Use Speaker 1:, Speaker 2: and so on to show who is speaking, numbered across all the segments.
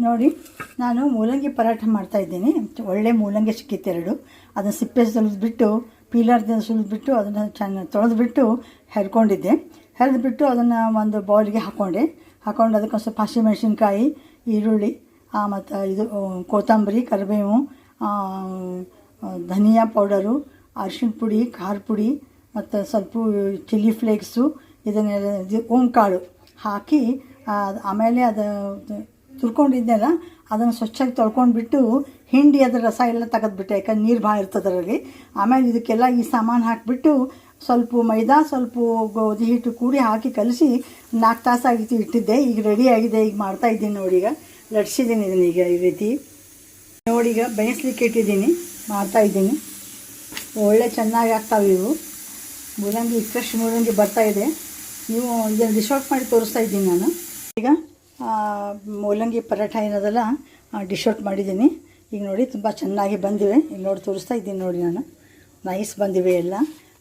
Speaker 1: ನೋಡಿ, ನಾನು ಮೂಲಂಗಿ ಪರಾಠ ಮಾಡ್ತಾಯಿದ್ದೀನಿ. ಒಳ್ಳೆ ಮೂಲಂಗಿ ಸಿಕ್ಕಿತ್ತು ಎರಡು. ಅದನ್ನು ಸಿಪ್ಪೆ ಸುಲಿದ್ಬಿಟ್ಟು ಪೀಲರ್ದಿಂದ ಸುಲಿದ್ಬಿಟ್ಟು ಅದನ್ನು ಚೆನ್ನಾಗಿ ತೊಳೆದ್ಬಿಟ್ಟು ಹೆರ್ಕೊಂಡಿದ್ದೆ. ಹೆರೆದ್ಬಿಟ್ಟು ಅದನ್ನು ಒಂದು ಬೌಲ್ಗೆ ಹಾಕ್ಕೊಂಡು ಅದಕ್ಕೆ ಸ್ವಲ್ಪ ಹಸಿಮೆಣಸಿನ್ಕಾಯಿ, ಈರುಳ್ಳಿ, ಮತ್ತು ಇದು ಕೊತ್ತಂಬರಿ, ಕರಿಬೇವು, ಧನಿಯಾ ಪೌಡರು, ಅರಿಶಿಣ ಪುಡಿ, ಖಾರ ಪುಡಿ, ಮತ್ತು ಸ್ವಲ್ಪ ಚಿಲ್ಲಿ ಫ್ಲೇಕ್ಸು, ಇದನ್ನೆಲ್ಲ ಓಂಕಾಳು ಹಾಕಿ ಆಮೇಲೆ ಅದು ತುರ್ಕೊಂಡಿದ್ದೆಲ್ಲ ಅದನ್ನು ಸ್ವಚ್ಛಾಗಿ ತೊಳ್ಕೊಂಡ್ಬಿಟ್ಟು ಹಿಂಡಿ ಅದರ ರಸ ಎಲ್ಲ ತೆಗೆದ್ಬಿಟ್ಟೆ, ಯಾಕಂದ್ರೆ ನೀರು ಭಾಳ ಇರ್ತದೆ ಅದರಲ್ಲಿ. ಆಮೇಲೆ ಇದಕ್ಕೆಲ್ಲ ಈ ಸಾಮಾನು ಹಾಕಿಬಿಟ್ಟು ಸ್ವಲ್ಪ ಮೈದಾ, ಸ್ವಲ್ಪ ಗೋಧಿ ಹಿಟ್ಟು ಕೂಡಿ ಹಾಕಿ ಕಲಸಿ 4 ತಾಸಾಗಿತ್ತು ಇಟ್ಟಿದ್ದೆ. ಈಗ ರೆಡಿ ಆಗಿದೆ. ಈಗ ಮಾಡ್ತಾಯಿದ್ದೀನಿ ನೋಡಿ. ಈಗ ಲಟ್ಸಿದ್ದೀನಿ ಇದನ್ನು. ಈಗ ಈ ರೀತಿ ನೋಡಿ, ಈಗ ಬೇಯಿಸ್ಲಿಕ್ಕೆ ಇಟ್ಟಿದ್ದೀನಿ, ಮಾಡ್ತಾಯಿದ್ದೀನಿ. ಒಳ್ಳೆ ಚೆನ್ನಾಗಿ ಆಗ್ತಾವೆ ಇವು. ಮೂಲಂಗಿ ಫ್ರೆಶ್ ಮೂಲಂಗಿ ಬರ್ತಾಯಿದೆ. ನೀವು ಇದನ್ನು ಡಿಶ್ ಔಟ್ ಮಾಡಿ ತೋರಿಸ್ತಾ ಇದ್ದೀನಿ ನಾನು. ಈಗ ಮೂಲಂಗಿ ಪರಾಠ ಏನದಲ್ಲ ಡಿಶ್ ಔಟ್ ಮಾಡಿದ್ದೀನಿ. ಈಗ ನೋಡಿ ತುಂಬ ಚೆನ್ನಾಗಿ ಬಂದಿವೆ. ಈಗ ನೋಡಿ ತೋರಿಸ್ತಾ ಇದ್ದೀನಿ ನೋಡಿ, ನಾನು ನೈಸ್ ಬಂದಿವೆ ಎಲ್ಲ.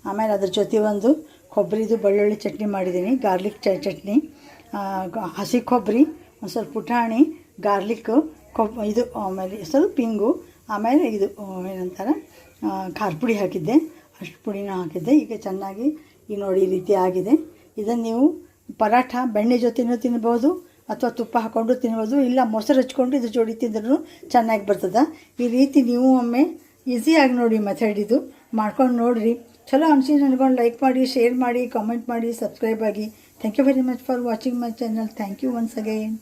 Speaker 1: ಆಮೇಲೆ ಅದ್ರ ಜೊತೆ ಒಂದು ಕೊಬ್ಬರಿದು ಬೆಳ್ಳುಳ್ಳಿ ಚಟ್ನಿ ಮಾಡಿದ್ದೀನಿ, ಗಾರ್ಲಿಕ್ ಚಟ್ನಿ, ಹಸಿ ಕೊಬ್ಬರಿ, ಒಂದು ಸ್ವಲ್ಪ ಪುಟಾಣಿ, ಗಾರ್ಲಿಕ್ಕು, ಇದು, ಆಮೇಲೆ ಸ್ವಲ್ಪ ಹಿಂಗು, ಆಮೇಲೆ ಇದು ಏನಂತಾರೆ ಖಾರ ಪುಡಿ ಹಾಕಿದ್ದೆ, ಅಷ್ಟು ಪುಡಿನ ಹಾಕಿದ್ದೆ. ಈಗ ಚೆನ್ನಾಗಿ ಈಗ ನೋಡಿ ಈ ರೀತಿ ಆಗಿದೆ. ಇದನ್ನು ನೀವು ಪರಾಠ ಬೆಣ್ಣೆ ಜೊತೆನೂ ತಿನ್ಬೋದು, ಅಥವಾ ತುಪ್ಪ ಹಾಕ್ಕೊಂಡು ತಿನ್ಬೋದು, ಇಲ್ಲ ಮೊಸರು ಹಚ್ಕೊಂಡು ಇದ್ರ ಜೋಡಿ ತಿಂದ್ರೂ ಚೆನ್ನಾಗಿ ಬರ್ತದೆ. ಈ ರೀತಿ ನೀವು ಒಮ್ಮೆ ಈಸಿಯಾಗಿ ನೋಡಿ ಮೆಥಡ್ ಇದು ಮಾಡ್ಕೊಂಡು ನೋಡಿರಿ. ಚಲೋ ಅನಿಸಿ ನನಗೊಂದು ಲೈಕ್ ಮಾಡಿ, ಶೇರ್ ಮಾಡಿ, ಕಾಮೆಂಟ್ ಮಾಡಿ, ಸಬ್ಸ್ಕ್ರೈಬ್ ಆಗಿ. Thank you very much for watching my channel. Thank you once again.